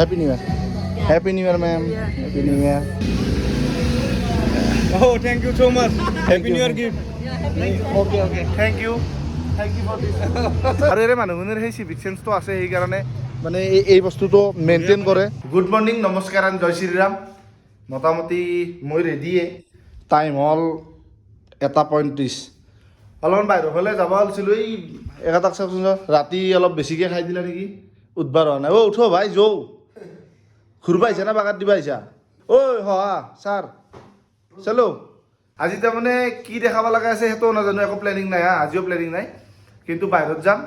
Happy New Year. Happy New Year, ma'am. Happy New Year. Oh, thank you so much. Happy New Year gift. Okay, okay. Thank you. Thank you for this. আৰু এৰে মানুহজনৰ সেই civic চেন্সটো আছে সেইকাৰণে মানে এই বস্তুটো maintain কৰে। Good morning, নমস্কাৰ এণ্ড জয় শ্ৰীৰাম। মোটামুটি মই ৰেডিয়ে। টাইম হ'ল 1:35। অলপমান বাহিৰৰ ফালে যাব ওলাইছিলোঁ। এই এটাক চাওকচোন, ৰাতি অলপ বেছিকৈ খাই দিলা নেকি? উঠবাৰ হোৱা নাই। উঠো ভাই, যৌ ঘূৰিব আহিছা না বাগাত দিব আহিছা? ঐ হা ছাৰ চলো। আজি তাৰমানে কি দেখাব লগা আছে সেইটোও নাজানো, একো প্লেনিং নাই। আজিও প্লেনিং নাই, কিন্তু বাহিৰত যাম।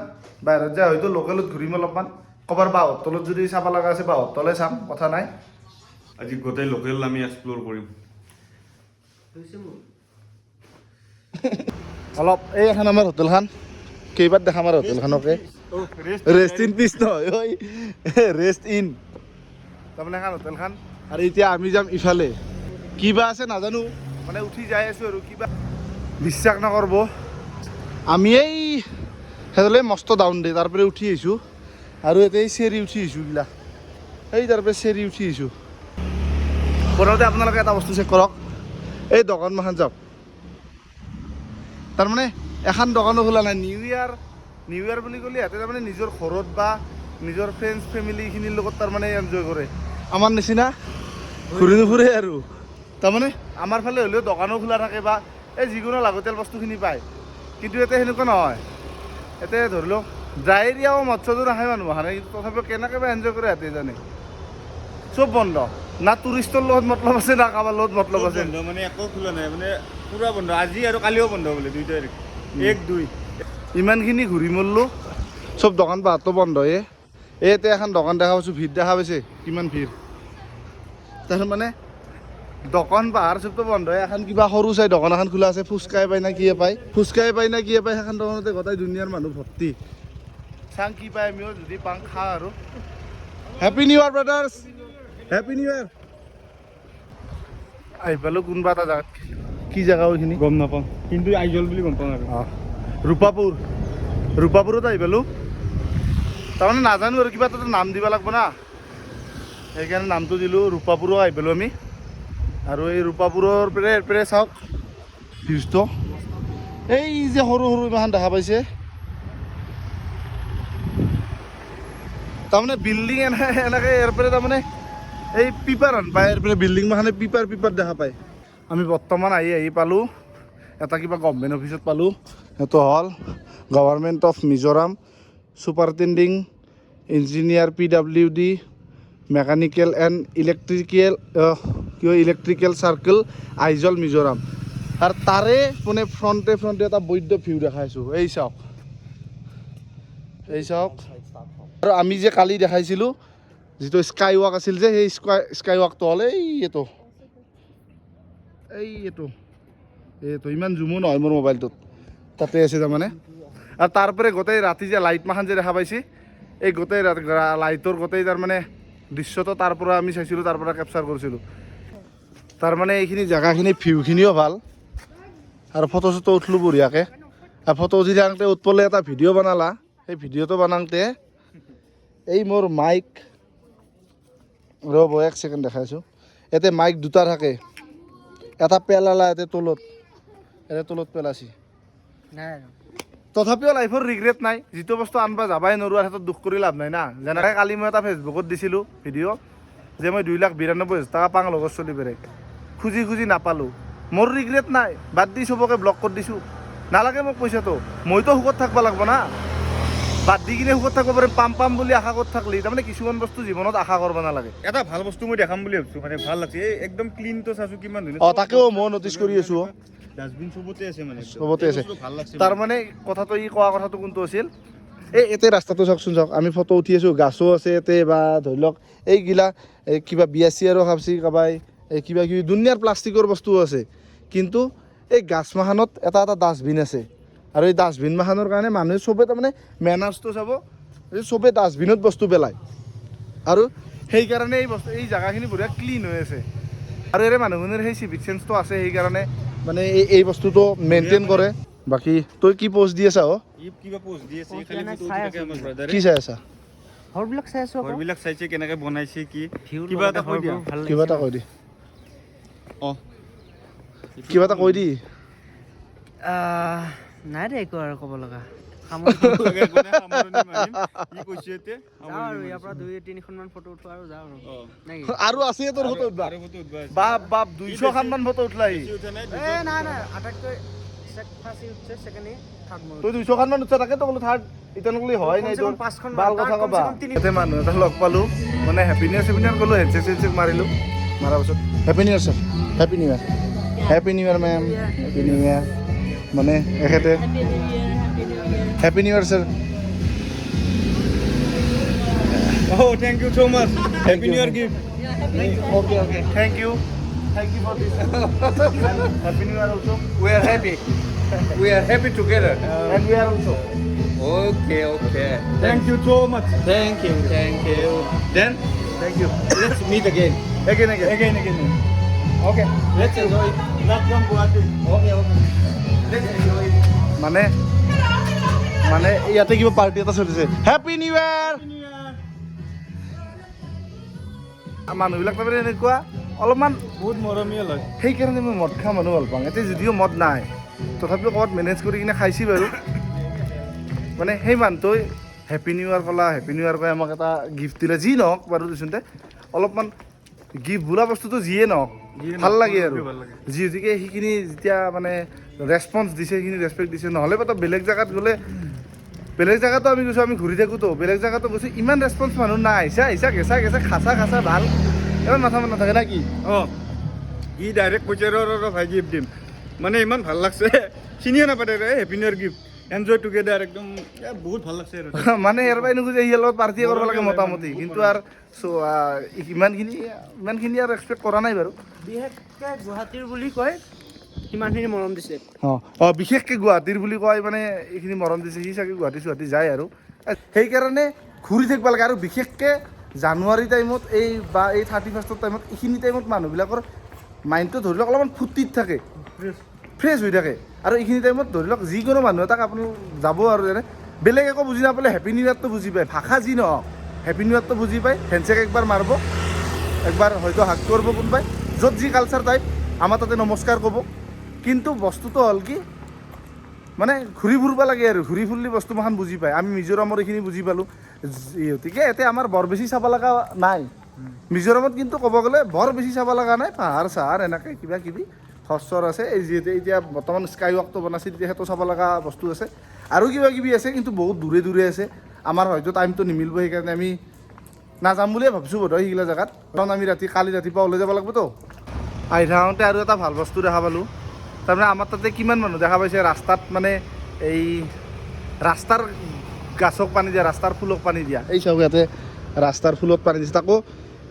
বাহিৰত যাই হয়তো লোকেলত ঘূৰিম অলপমান। ক'ৰবাৰ বাঁহৰ তলত যদি চাব লগা আছে বাঁহৰ তলে চাম, কথা নাই। আজি গোটেই লোকেল আমি এক্সপ্ল'ৰ কৰিম। অলপ এই এখন আমাৰ হোটেলখন কেইবাৰ দেখাম আৰু হোটেলখনকে। ৰেষ্ট ইন পিচ নহয়, ঐ ৰেষ্ট ইন তাৰমানে এখন হোটেলখন। আৰু এতিয়া আমি যাম ইফালে, কিবা আছে নাজানো, মানে উঠি যাই আছোঁ আৰু কিবা বিশ্বাস নকৰিব। আমি এই সেইফালে মস্ত ডাউন দে তাৰ পৰা উঠি আহিছোঁ আৰু ইয়াতে এই চেৰি উঠি আহিছোঁ এইবিলাক, এই তাৰ পৰা চেৰি উঠি আহিছোঁ। প্ৰথমতে আপোনালোকে এটা বস্তু চেক কৰক, এই দোকানখন যাওক। তাৰমানে এখন দোকানো খোলা নাই। নিউ ইয়াৰ বুলি ক'লে সিহঁতে তাৰমানে নিজৰ ঘৰত বা নিজৰ ফ্ৰেণ্ডছ ফেমিলিখিনিৰ লগত তাৰমানে এনজয় কৰে। আমাৰ নিচিনা ঘূৰি নুফুৰে আৰু। তাৰমানে আমাৰ ফালে হ'লেও দোকানো খোলা থাকে বা এই যিকোনো লাগতিয়াল বস্তুখিনি পায়, কিন্তু ইয়াতে সেনেকুৱা নহয়। ইয়াতে ধৰি লওক ড্ৰাই এৰিয়াও মৎস্যটো নাখায় মানুহ আহে, কিন্তু তথাপিও কেনেকৈ বা এনজয় কৰে সিহঁতে জানে। চব বন্ধ, না টুৰিষ্টৰ লগত মতলব আছে না কাৰোবাৰ লগত মতলব আছে। মানে একো খোলা নাই, মানে পুৰা বন্ধ। আজি আৰু কালিও বন্ধ বোলে, 2 তাৰিখ 1-2। ইমানখিনি ঘূৰি মৰিলোঁ, চব দোকান পাহাৰটো বন্ধয়ে। ইয়াতে এখন দোকান দেখা পাইছোঁ, ভিৰ দেখা পাইছে কিমান ভিৰ। তাৰমানে দোকান পাহাৰ চবটো বন্ধয়ে। এখন কিবা সৰু চাই দোকান এখন খোলা আছে, ফুচকাই পায় না কিয়ে পায়, সেইখন দোকানতে গোটেই দুনিয়াৰ মানুহ ভৰ্তি। চাং কি পায়, আমিও যদি পাং খাওঁ আৰু। হেপী নিউ ইয়াৰ ব্ৰাদাৰ্ছ, হেপী নিউ ইয়াৰ। আহি পালোঁ কোনোবা এটা জেগাত, কি জেগা এইখিনি গম নাপাওঁ, কিন্তু আইজল বুলি গম পাওঁ আৰু। ৰূপাপুৰত আহি পালোঁ। তাৰমানে নাজানো আৰু কিবা এটা নাম দিব লাগিব না, সেইকাৰণে নামটো দিলোঁ। ৰূপাপুৰো আহি পালোঁ আমি। আৰু এই ৰূপাপুৰৰ পৰা চাওক ভিউজটো, এই যে সৰু ইমান দেখা পাইছে। তাৰমানে বিল্ডিং এনেকৈ ইয়াৰ পৰা তাৰমানে এই পিপাৰ হান পায়, ইয়াৰ পৰা বিল্ডিং মাখানে পিপাৰ দেখা পায়। আমি বৰ্তমান আহি পালোঁ এটা কিবা গভৰ্ণমেণ্ট অফিচত পালোঁ। সেইটো হ'ল government of Mizoram superintending engineer PWD mechanical and electrical circle Aizawl Mizoram. আৰু তাৰে মানে ফ্ৰণ্টে এটা বৈদ্য ভিউ দেখাইছোঁ। এই চাওক আৰু আমি যে কালি দেখাইছিলোঁ যিটো স্কাই ৱাক আছিল যে, সেই স্কাই ৱাকটো হ'ল এইটো ইমান জুমো নহয় মোৰ মোবাইলটোত, তাতে আছে তাৰমানে। আৰু তাৰ পৰা গোটেই ৰাতি যে লাইট মাখান যে দেখা পাইছে, এই গোটেই লাইটৰ গোটেই তাৰমানে দৃশ্যটো তাৰ পৰা আমি চাইছিলোঁ, তাৰ পৰা কেপচাৰ কৰিছিলোঁ। তাৰমানে এইখিনি জেগাখিনি ভিউখিনিও ভাল আৰু ফটো চটো উঠিলোঁ বঢ়িয়াকৈ। আৰু ফটো উঠি থাকোঁতে উৎপলে এটা ভিডিঅ' বনালা, সেই ভিডিঅ'টো বনাওঁতে এই মোৰ মাইক, ৰ'ব 1 ছেকেণ্ড দেখাইছোঁ। ইয়াতে মাইক দুটা থাকে, এটা পেলালা ইয়াতে তলত পেলাইছি। তথাপিও লাইফৰ ৰিগ্ৰেট নাই, যিটো বস্তু আনবা যাবাই নোৱাৰোঁ আৰু সেইটোত দুখ কৰি লাভ নাই না। যেনেকৈ কালি মই এটা ফেচবুকত দিছিলোঁ ভিডিঅ' যে মই 2,92,000 টকা পাং লগৰ চলি পেৰে, খুজি নাপালোঁ। মোৰ ৰিগ্ৰেট নাই, বাদ দি চবকে ব্লক কৰি দিছোঁ। নালাগে মোক পইচাটো, মইতো সুখত থাকিব লাগিব না। বাদ দি কিনে সুখত থাকিব পাৰিম, পাম বুলি আশা কৰি থাকলি তাৰমানে কিছুমান বস্তু জীৱনত আশা কৰিব নালাগে। এটা ভাল বস্তু মই দেখাম বুলি ভাবিছোঁ, মানে ভাল লাগছে। এই একদম ক্লিনটো চাইছোঁ কিমান ধুনীয়া। তাকেও মই নটিচ কৰি আছোঁ। ডাষ্টবিন চবতে আছে, মানে চবতে আছে। ভাল লাগছে। তাৰমানে কথাটো কোৱা কথাটো কোনটো আছিল, ইয়াতে ৰাস্তাটো চাওকচোন, আমি ফটো উঠি আছোঁ, গাছো আছে ইয়াতে, বা ধৰি লওক এইগিলা কিবা বিয়া চিয়াৰো খাবছি কাবাই, কিবা কিবি দুনিয়াৰ প্লাষ্টিকৰ বস্তুও আছে। কিন্তু এই গাছ মাখানত এটা ডাষ্টবিন আছে, আৰু এই ডাষ্টবিন মাখানৰ কাৰণে মানুহে চবে তাৰমানে মেনাৰ্ছটো চাব, চবে ডাষ্টবিনত বস্তু পেলায়। আৰু সেইকাৰণে এই জেগাখিনি বঢ়িয়া ক্লিন হৈ আছে। আৰু ইয়াৰে মানুহখিনিৰ সেই চিভিক চেন্সটো আছে, সেইকাৰণে মানে এই বস্তুটো মেইনটেইন কৰে। বাকী তই কি পোষ্ট দি আছা? কিবা পোষ্ট দি আছে, খালি ফটো উঠি থাকে আমাৰ ব্ৰাদাৰে। কি চাই আছা? ঘৰবিলাক চাই আছো ঘৰবিলাক চাইছে কেনেকৈ বনাইছে কি View কিবা এটা কৈ দিয়া ভাল কিবা এটা কৈ দি অঁ কিবা এটা কৈ দি নাই দে একো আৰু ক'ব লগা আৰু ইয়াৰ পৰা 2-3খনমান ফটো উঠোৱা আৰু যাওঁ আৰু নেকি আৰু আছে তোৰ ফটো উঠবা বাপ বাপ 200 খান মান ফটো উঠলাই নাই আটাইতকৈ ফাৰ্ষ্ট উঠছে ছেকেণ্ড থাৰ্ড মোৰ তুই 200 খান মান উঠছা তাকে তো বোলো থাৰ্ড ইতানকলি হয় নাই তোৰ 5খন ভাল কথা কবা এতে মানুহ এটা লগ পালো মানে হেপি নিউ ইয়াৰ গলো হেডছেট মাৰিলো মাৰাৰ পিছত হেপি নিউ ইয়াৰ স্যাৰ হেপি নিউ ইয়াৰ মেম হেপি নিউ ইয়াৰ মানে এখেতে happy new year sir Oh, thank you so much. Happy New Year gift. Okay. Thank you for this. Happy New Year also. We are happy. We are happy together. And we are also. Okay. Thank you so much. Thank you. Then Thank you. let's meet again. Again. Okay. Let's enjoy. Let's come Guwahati. Okay. Let's enjoy. মানে ইয়াতে কিবা party এটা চলিছে happy new ইয়াৰ মানুহবিলাক তাৰমানে এনেকুৱা অলপমান বহুত মৰমীয়াল হয়। সেইকাৰণে মই মদ খোৱা মানুহ ভাল পাওঁ এতিয়া যদিও মদ নাই তথাপিও ক'ৰবাত মেনেজ কৰি কিনে খাইছি বাৰু মানে সেই মানুহটোৱে হেপী নিউ ইয়াৰ ক'লা হেপী নিউ ইয়াৰ কৈ আমাক এটা গিফ্ট দিলে যি নহওক বাৰু দেচোনতে অলপমান গিফ্ট বোলা বস্তুটো যিয়ে নহওক ভাল লাগে আৰু যিহেতুকে সেইখিনি যেতিয়া মানে ৰেছপন্স দিছে সেইখিনি ৰেচপেক্ট দিছে নহ'লে তো বেলেগ জেগাত গ'লে বেলেগ জেগাতো আমি গৈছোঁ আমি ঘূৰি থাকোঁতো বেলেগ জেগাতো গৈছোঁ ইমান ৰেছপন্স মানুহ নাই আহিছা গেছা খাচা ভাল ইমান মাথা নাথাকে না কি অঁ ই ডাইৰেক্ট কৈছে ৰ ভাই গিফ্ট দিম মানে ইমান ভাল লাগছে চিনিয়ে নাপাতে হেপী নিউ ইয়াৰ গিফ্ট এনজয় টুগেডাৰ একদম বহুত ভাল লাগছে আৰু মানে ইয়াৰ পৰা নোখোজে ইয়াৰ লগত পাৰ্টি কৰিব লাগে মোটামুটি কিন্তু আৰু ইমানখিনি আৰু এক্সপেক্ট কৰা নাই বাৰু বিশেষকৈ গুৱাহাটীৰ বুলি কয় সিমানখিনি মৰম দিছে বিশেষকৈ গুৱাহাটীৰ বুলি কয় মানে এইখিনি মৰম দিছে সি চাগে গুৱাহাটী যায় আৰু সেইকাৰণে ঘূৰি থাকিব লাগে আৰু বিশেষকৈ জানুৱাৰী টাইমত এই 31st টাইমত এইখিনি টাইমত মানুহবিলাকৰ মাইণ্ডটো ধৰি লওক অলপমান ফূৰ্তিত থাকে ফ্ৰেছ হৈ থাকে আৰু এইখিনি টাইমত ধৰি লওক যিকোনো মানুহ এটাক আপুনি যাব আৰু যেনে বেলেগ একো বুজি নাপালে হেপী নিউ ইয়াৰটো বুজি পায় ভাষা যি নহওক হেপী নিউ ইয়াৰটো বুজি পায় হেণ্ডছেক একবাৰ মাৰিব একবাৰ হয়তো হাক কৰিব কোনোবাই য'ত যি কালচাৰ টাইপ আমাৰ তাতে নমস্কাৰ ক'ব কিন্তু বস্তুটো হ'ল কি মানে ঘূৰি ফুৰিব লাগে আৰু ঘূৰি ফুৰিলে বস্তু মাখান বুজি পায় আমি মিজোৰামৰ এইখিনি বুজি পালোঁ গতিকে এতিয়া আমাৰ বৰ বেছি চাব লগা নাই মিজোৰামত কিন্তু ক'ব গ'লে বৰ বেছি চাব লগা নাই পাহাৰ চাহাৰ এনেকৈ কিবা কিবি সচ্চৰ আছে এই যিহেতু এতিয়া বৰ্তমান স্কাই ৱাকটো বনাইছে তেতিয়া সেইটো চাব লগা বস্তু আছে আৰু কিবা কিবি আছে কিন্তু বহুত দূৰে আছে আমাৰ হয়তো টাইমটো নিমিলিব সেইকাৰণে আমি নাযাম বুলিয়ে ভাবিছোঁ বোধহয় সেইগিলা জেগাত কাৰণ আমি কালি ৰাতিপুৱা ওলাই যাব লাগিবতো আহি থাকোঁতে আৰু এটা ভাল বস্তু দেখা পালোঁ তাৰমানে আমাৰ তাতে কিমান মানুহ দেখা পাইছে ৰাস্তাত মানে এই ৰাস্তাৰ গাছক পানী দিয়া ৰাস্তাৰ ফুলক পানী দিয়া এই চাওক ইয়াতে ৰাস্তাৰ ফুলত পানী দিছে তাকো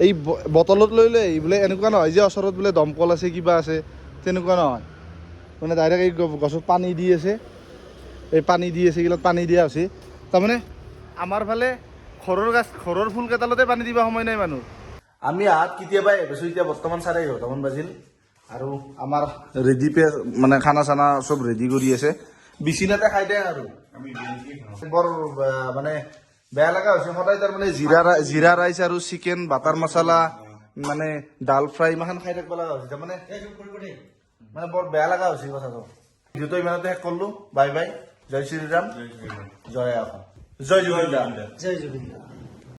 এই বটলত লৈ বোলে এনেকুৱা নহয় যে ওচৰত বোলে দমকল আছে কিবা আছে তেনেকুৱা নহয় মানে ডাইৰেক্ট এই গছত পানী দি আছে এই পানী দি আছে এইগিলাত পানী দিয়া হৈছে তাৰমানে আমাৰ ফালে ঘৰৰ ফুল কেইটালতে পানী দিবা সময় নাই মানুহ আমি কেতিয়াবাই আহিছোঁ এতিয়া বৰ্তমান 11:30মান বাজিল আৰু আমাৰ ৰেডি মানে খানা চানা চব ৰেডি কৰি আছে বিচিনাতে খাই দিয়ে আৰু বৰ মানে বেয়া লগা হৈছে সদায় তাৰমানে জিৰা ৰাইচ আৰু চিকেন বাটাৰ মছলা মানে ডাল ফ্ৰাই ইমান খাই থাকিব লগা হৈছে তাৰমানে বৰ বেয়া লগা হৈছে কথাটো ভিডিঅ'টো ইমানতে শেষ কৰিলোঁ বাই জয় শ্ৰীৰাম জয় জুবিন দা